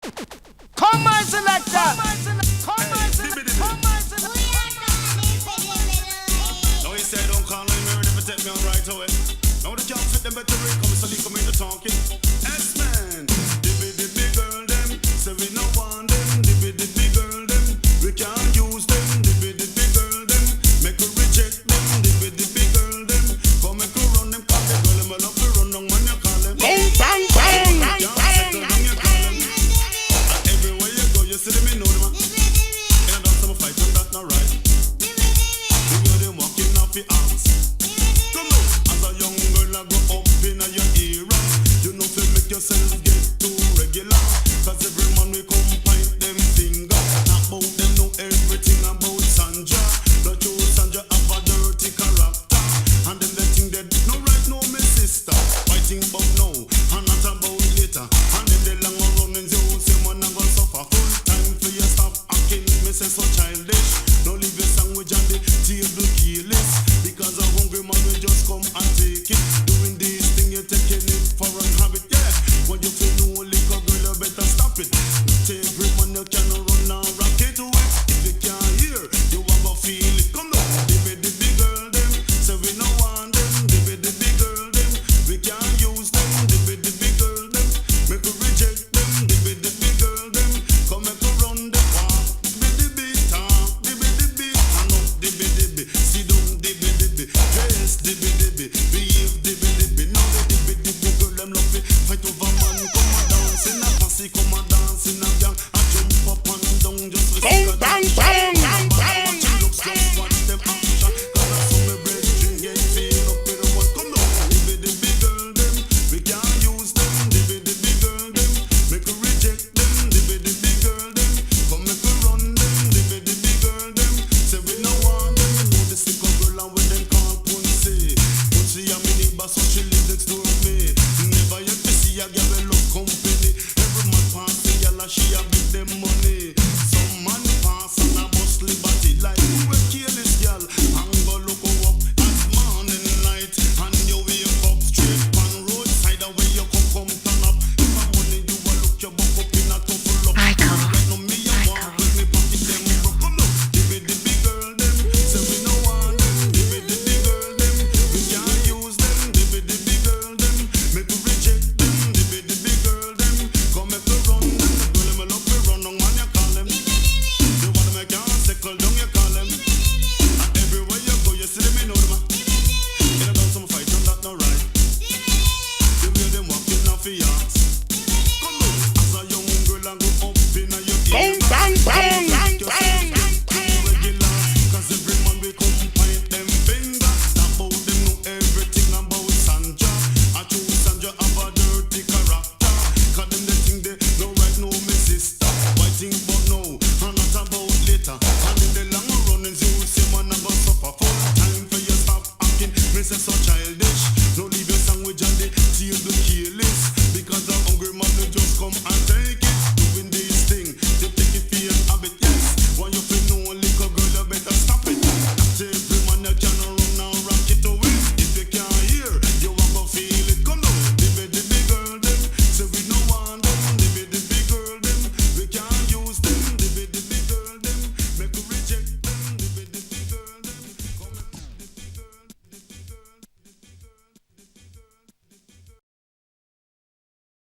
Come on, selector. Come on, selector. Come on, selector. No, he said don't call me ready for take me on right away. Now the can't fit them better ring, come so come in the talking. S-man, dibby girl them, say we no want them. Dibby girl them, we can't use them. Dibby girl them, make we reject them. Dibby girl them, come make we run them. Call the girl them, I love to run down when you call them. Bang, bang, bang. Everywhere you go, you see them, you know them. And I done some fight and that's not right. You hear them walking off the arms. Come on, as a young girl I grow up in your era. You know if you make yourself get too regular. Cause every man we come point them finger. Not about them know everything about Sandra. Not you Sandra have a dirty character. And them they think they no right no me sister. Fighting about now and not about later. And them they long running you say man I gonna suffer. Full time for you stop acting me say so childish. No leave your sandwich on the table keyless. Because a hungry man will just come and take it. Doing this thing you're taking it for a habit, yeah. When you feel no liquor girl you better stop it. Not every man you can run and rock it away. If you can't hear, you want to feel it. Come on, dibby girl them, say we no want them. Dibby girl them, we can't use them. Dibby girl them, make we reject them. Dibby girl them, come make we run them. Walk, dibby talk, dibby, hand up, dibby, sit down, dibby, dress, dibby, behave, dibby. Now the dibby girl them love it. Fight over man, come and dance in a posse, come and dance in a gang. I jump up and down just to see a Bang, dance. bang, bang, bang. Watch them looks, just watch them action. Cause I saw me brethren get filled up with the one. Come on, dibby girl them, we can't use them. Dibby girl them, make we reject them. Dibby girl them, come make we run them. Dibby girl them, say we no want them. You know the sick girl and when them call Punsy. Punsy a mini boss so she live next door to me.